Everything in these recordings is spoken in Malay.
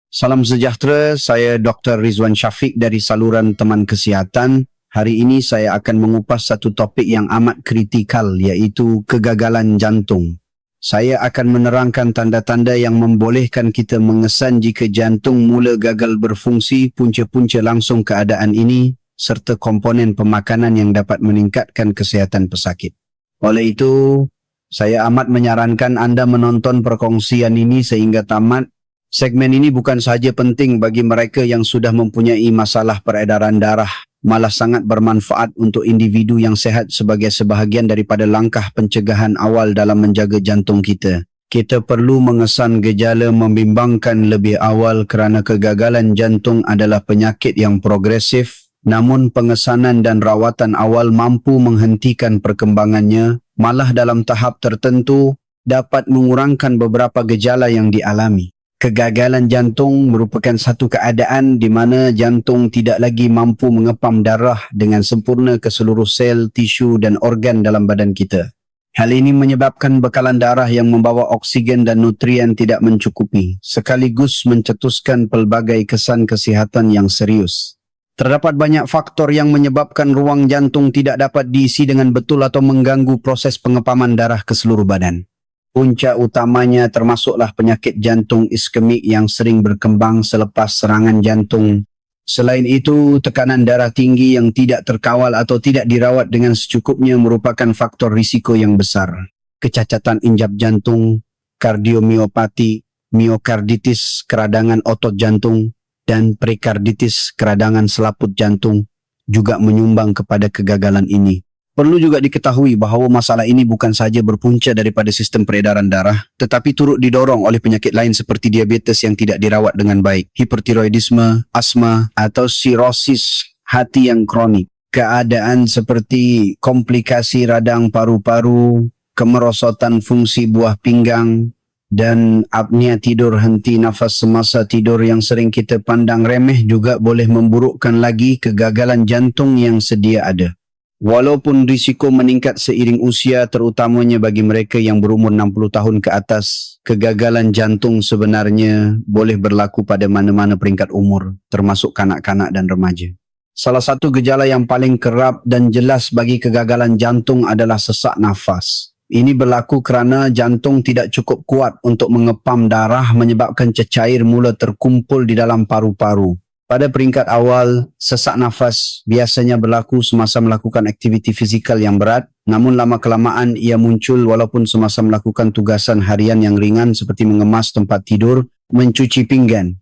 Salam sejahtera, saya Dr. Rizwan Syafiq dari saluran Teman Kesihatan. Hari ini saya akan mengupas satu topik yang amat kritikal, iaitu kegagalan jantung. Saya akan menerangkan tanda-tanda yang membolehkan kita mengesan jika jantung mula gagal berfungsi, punca-punca langsung keadaan ini, serta komponen pemakanan yang dapat meningkatkan kesihatan pesakit. Oleh itu, saya amat menyarankan anda menonton perkongsian ini sehingga tamat. Segmen ini bukan sahaja penting bagi mereka yang sudah mempunyai masalah peredaran darah, malah sangat bermanfaat untuk individu yang sehat sebagai sebahagian daripada langkah pencegahan awal dalam menjaga jantung kita. Kita perlu mengesan gejala membimbangkan lebih awal kerana kegagalan jantung adalah penyakit yang progresif, namun pengesanan dan rawatan awal mampu menghentikan perkembangannya, malah dalam tahap tertentu dapat mengurangkan beberapa gejala yang dialami. Kegagalan jantung merupakan satu keadaan di mana jantung tidak lagi mampu mengepam darah dengan sempurna ke seluruh sel, tisu dan organ dalam badan kita. Hal ini menyebabkan bekalan darah yang membawa oksigen dan nutrien tidak mencukupi, sekaligus mencetuskan pelbagai kesan kesihatan yang serius. Terdapat banyak faktor yang menyebabkan ruang jantung tidak dapat diisi dengan betul atau mengganggu proses pengepaman darah ke seluruh badan. Punca utamanya termasuklah penyakit jantung iskemik yang sering berkembang selepas serangan jantung. Selain itu, tekanan darah tinggi yang tidak terkawal atau tidak dirawat dengan secukupnya merupakan faktor risiko yang besar. Kecacatan injap jantung, kardiomiopati, miokarditis keradangan otot jantung, dan prekarditis keradangan selaput jantung juga menyumbang kepada kegagalan ini. Perlu juga diketahui bahawa masalah ini bukan sahaja berpunca daripada sistem peredaran darah, tetapi turut didorong oleh penyakit lain seperti diabetes yang tidak dirawat dengan baik, hipertiroidisme, asma, atau sirosis hati yang kronik. Keadaan seperti komplikasi radang paru-paru, kemerosotan fungsi buah pinggang, dan apnea tidur henti nafas semasa tidur yang sering kita pandang remeh juga boleh memburukkan lagi kegagalan jantung yang sedia ada. Walaupun risiko meningkat seiring usia, terutamanya bagi mereka yang berumur 60 tahun ke atas, kegagalan jantung sebenarnya boleh berlaku pada mana-mana peringkat umur, termasuk kanak-kanak dan remaja. Salah satu gejala yang paling kerap dan jelas bagi kegagalan jantung adalah sesak nafas. Ini berlaku kerana jantung tidak cukup kuat untuk mengepam darah, menyebabkan cecair mula terkumpul di dalam paru-paru. Pada peringkat awal, sesak nafas biasanya berlaku semasa melakukan aktiviti fizikal yang berat, namun lama-kelamaan ia muncul walaupun semasa melakukan tugasan harian yang ringan seperti mengemas tempat tidur, mencuci pinggan,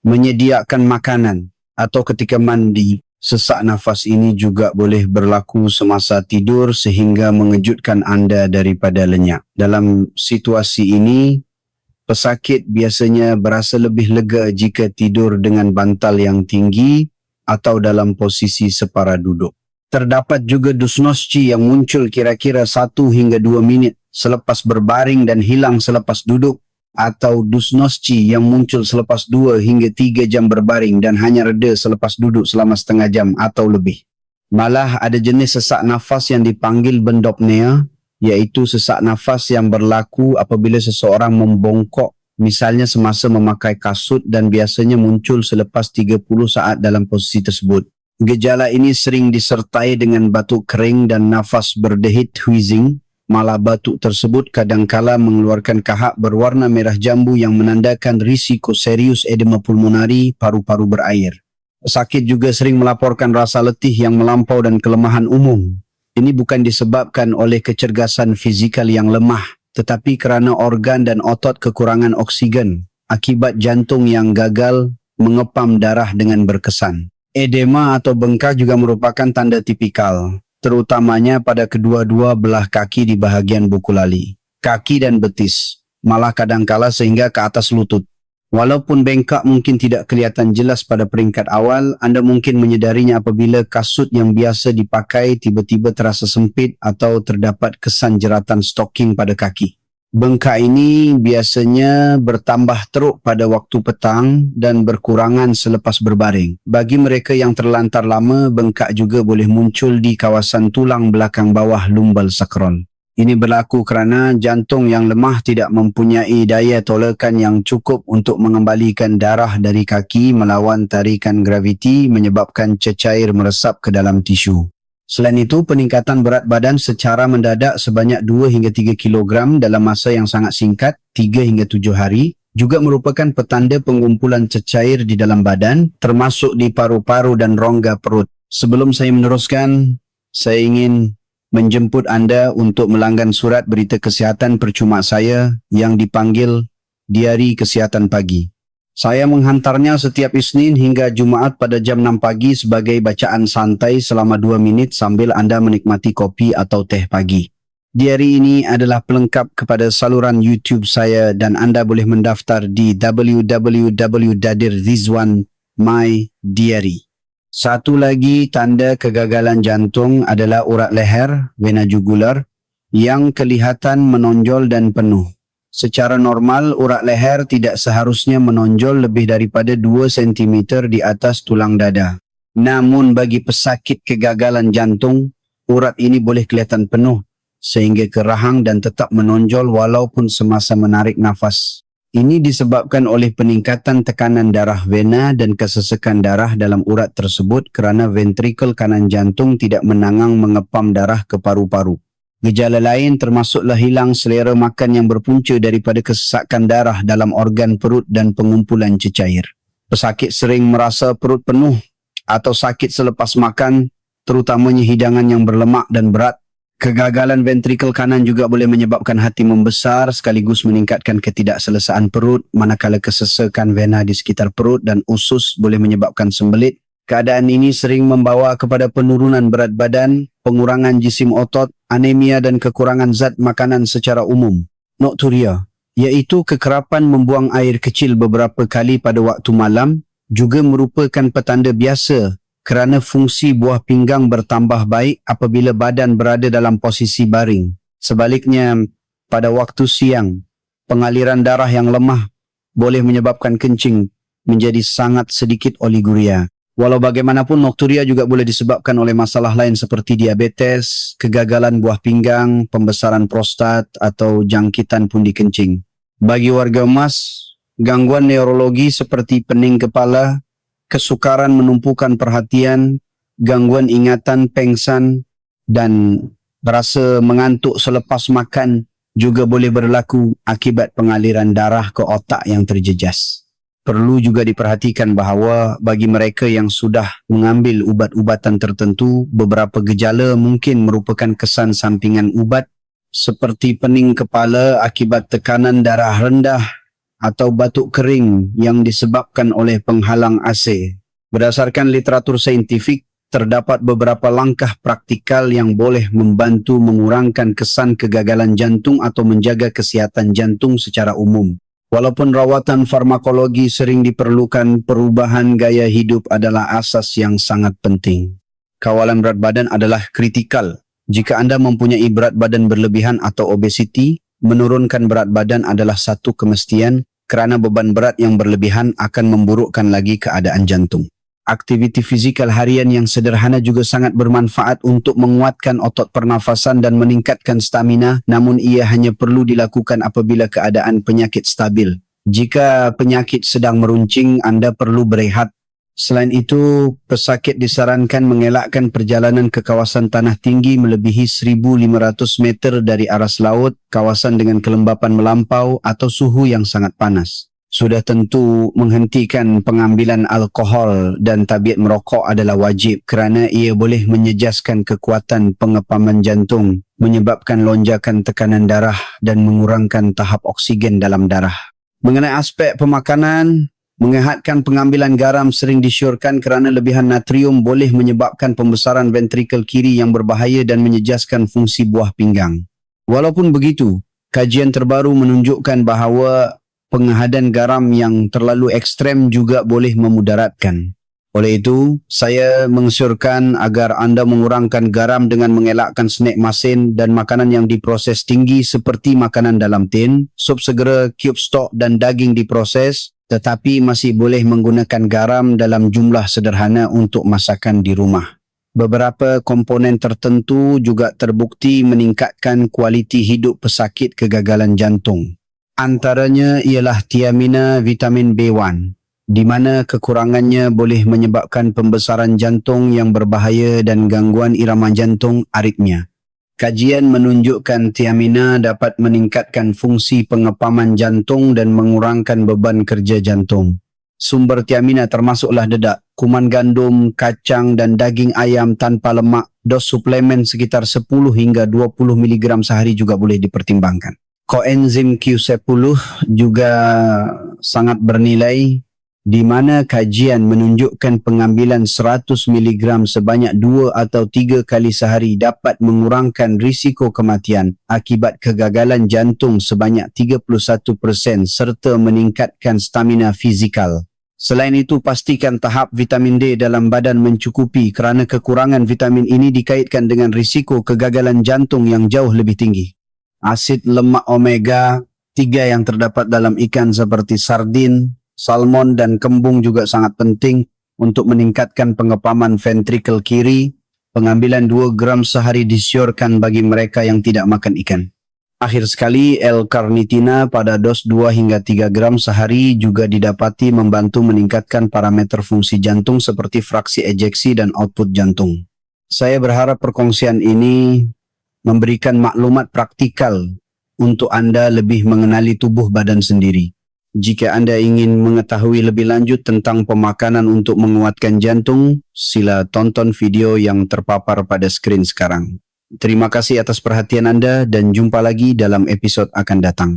menyediakan makanan, atau ketika mandi. Sesak nafas ini juga boleh berlaku semasa tidur sehingga mengejutkan anda daripada lenyap. Dalam situasi ini, pesakit biasanya berasa lebih lega jika tidur dengan bantal yang tinggi atau dalam posisi separa duduk. Terdapat juga dysnosci yang muncul kira-kira 1 hingga 2 minit selepas berbaring dan hilang selepas duduk, atau dysnosci yang muncul selepas 2 hingga 3 jam berbaring dan hanya reda selepas duduk selama setengah jam atau lebih. Malah ada jenis sesak nafas yang dipanggil bendopnea, iaitu sesak nafas yang berlaku apabila seseorang membongkok, misalnya semasa memakai kasut, dan biasanya muncul selepas 30 saat dalam posisi tersebut. Gejala ini sering disertai dengan batuk kering dan nafas berdehit wheezing, malah batuk tersebut kadangkala mengeluarkan kahak berwarna merah jambu yang menandakan risiko serius edema pulmonari, paru-paru berair. Pesakit juga sering melaporkan rasa letih yang melampau dan kelemahan umum. Ini bukan disebabkan oleh kecergasan fizikal yang lemah, tetapi kerana organ dan otot kekurangan oksigen akibat jantung yang gagal mengepam darah dengan berkesan. Edema atau bengkak juga merupakan tanda tipikal, terutamanya pada kedua-dua belah kaki di bahagian buku lali, kaki dan betis, malah kadangkala sehingga ke atas lutut. Walaupun bengkak mungkin tidak kelihatan jelas pada peringkat awal, anda mungkin menyedarinya apabila kasut yang biasa dipakai tiba-tiba terasa sempit atau terdapat kesan jeratan stoking pada kaki. Bengkak ini biasanya bertambah teruk pada waktu petang dan berkurangan selepas berbaring. Bagi mereka yang terlantar lama, bengkak juga boleh muncul di kawasan tulang belakang bawah lumbal sakron. Ini berlaku kerana jantung yang lemah tidak mempunyai daya tolakan yang cukup untuk mengembalikan darah dari kaki melawan tarikan graviti menyebabkan cecair meresap ke dalam tisu. Selain itu, peningkatan berat badan secara mendadak sebanyak 2 hingga 3 kilogram dalam masa yang sangat singkat, 3 hingga 7 hari, juga merupakan petanda pengumpulan cecair di dalam badan, termasuk di paru-paru dan rongga perut. Sebelum saya meneruskan, saya ingin menjemput anda untuk melanggan surat berita kesihatan percuma saya yang dipanggil Diari Kesihatan Pagi. Saya menghantarnya setiap Isnin hingga Jumaat pada jam 6 pagi sebagai bacaan santai selama 2 minit sambil anda menikmati kopi atau teh pagi. Diari ini adalah pelengkap kepada saluran YouTube saya dan anda boleh mendaftar di www.dadirrizwanmydiary. Satu lagi tanda kegagalan jantung adalah urat leher, vena jugular, yang kelihatan menonjol dan penuh. Secara normal, urat leher tidak seharusnya menonjol lebih daripada 2 cm di atas tulang dada. Namun bagi pesakit kegagalan jantung, urat ini boleh kelihatan penuh sehingga ke rahang dan tetap menonjol walaupun semasa menarik nafas. Ini disebabkan oleh peningkatan tekanan darah vena dan kesesakan darah dalam urat tersebut kerana ventrikel kanan jantung tidak menangang mengepam darah ke paru-paru. Gejala lain termasuklah hilang selera makan yang berpunca daripada kesesakan darah dalam organ perut dan pengumpulan cecair. Pesakit sering merasa perut penuh atau sakit selepas makan, terutamanya hidangan yang berlemak dan berat. Kegagalan ventrikel kanan juga boleh menyebabkan hati membesar sekaligus meningkatkan ketidakselesaan perut, manakala kesesakan vena di sekitar perut dan usus boleh menyebabkan sembelit. Keadaan ini sering membawa kepada penurunan berat badan, pengurangan jisim otot, anemia dan kekurangan zat makanan secara umum. Nokturia, iaitu kekerapan membuang air kecil beberapa kali pada waktu malam, juga merupakan petanda biasa kerana fungsi buah pinggang bertambah baik apabila badan berada dalam posisi baring. Sebaliknya, pada waktu siang, pengaliran darah yang lemah boleh menyebabkan kencing menjadi sangat sedikit oliguria. Walau bagaimanapun, nokturia juga boleh disebabkan oleh masalah lain seperti diabetes, kegagalan buah pinggang, pembesaran prostat atau jangkitan pundi kencing. Bagi warga emas, gangguan neurologi seperti pening kepala, kesukaran menumpukan perhatian, gangguan ingatan, pengsan dan rasa mengantuk selepas makan juga boleh berlaku akibat pengaliran darah ke otak yang terjejas. Perlu juga diperhatikan bahawa bagi mereka yang sudah mengambil ubat-ubatan tertentu, beberapa gejala mungkin merupakan kesan sampingan ubat seperti pening kepala akibat tekanan darah rendah atau batuk kering yang disebabkan oleh penghalang AC. Berdasarkan literatur saintifik, terdapat beberapa langkah praktikal yang boleh membantu mengurangkan kesan kegagalan jantung atau menjaga kesihatan jantung secara umum. Walaupun rawatan farmakologi sering diperlukan, perubahan gaya hidup adalah asas yang sangat penting. Kawalan berat badan adalah kritikal. Jika anda mempunyai berat badan berlebihan atau obesiti, menurunkan berat badan adalah satu kemestian kerana beban berat yang berlebihan akan memburukkan lagi keadaan jantung. Aktiviti fizikal harian yang sederhana juga sangat bermanfaat untuk menguatkan otot pernafasan dan meningkatkan stamina, namun ia hanya perlu dilakukan apabila keadaan penyakit stabil. Jika penyakit sedang meruncing, anda perlu berehat. Selain itu, pesakit disarankan mengelakkan perjalanan ke kawasan tanah tinggi melebihi 1,500 meter dari aras laut, kawasan dengan kelembapan melampau atau suhu yang sangat panas. Sudah tentu menghentikan pengambilan alkohol dan tabiat merokok adalah wajib kerana ia boleh menyejaskan kekuatan pengepaman jantung, menyebabkan lonjakan tekanan darah dan mengurangkan tahap oksigen dalam darah. Mengenai aspek pemakanan, mengehatkan pengambilan garam sering disyorkan kerana lebihan natrium boleh menyebabkan pembesaran ventrikel kiri yang berbahaya dan menyejaskan fungsi buah pinggang. Walaupun begitu, kajian terbaru menunjukkan bahawa pengehadan garam yang terlalu ekstrem juga boleh memudaratkan. Oleh itu, saya menganjurkan agar anda mengurangkan garam dengan mengelakkan snack masin dan makanan yang diproses tinggi seperti makanan dalam tin, sup segera, cube stok dan daging diproses, tetapi masih boleh menggunakan garam dalam jumlah sederhana untuk masakan di rumah. Beberapa komponen tertentu juga terbukti meningkatkan kualiti hidup pesakit kegagalan jantung. Antaranya ialah tiamina vitamin B1, di mana kekurangannya boleh menyebabkan pembesaran jantung yang berbahaya dan gangguan irama jantung aritmia. Kajian menunjukkan tiamina dapat meningkatkan fungsi pengepaman jantung dan mengurangkan beban kerja jantung. Sumber tiamina termasuklah dedak, kuman gandum, kacang dan daging ayam tanpa lemak. Dos suplemen sekitar 10 hingga 20 mg sehari juga boleh dipertimbangkan. Koenzim Q10 juga sangat bernilai, di mana kajian menunjukkan pengambilan 100 mg sebanyak 2 atau 3 kali sehari dapat mengurangkan risiko kematian akibat kegagalan jantung sebanyak 31% serta meningkatkan stamina fizikal. Selain itu, pastikan tahap vitamin D dalam badan mencukupi kerana kekurangan vitamin ini dikaitkan dengan risiko kegagalan jantung yang jauh lebih tinggi. Asid lemak omega 3 yang terdapat dalam ikan seperti sardin, salmon dan kembung juga sangat penting untuk meningkatkan pengepaman ventrikel kiri. Pengambilan 2 gram sehari disyorkan bagi mereka yang tidak makan ikan. Akhir sekali, L-karnitina pada dos 2 hingga 3 gram sehari juga didapati membantu meningkatkan parameter fungsi jantung seperti fraksi ejeksi dan output jantung. Saya berharap perkongsian ini memberikan maklumat praktikal untuk anda lebih mengenali tubuh badan sendiri. Jika anda ingin mengetahui lebih lanjut tentang pemakanan untuk menguatkan jantung, sila tonton video yang terpapar pada skrin sekarang. Terima kasih atas perhatian anda dan jumpa lagi dalam episod akan datang.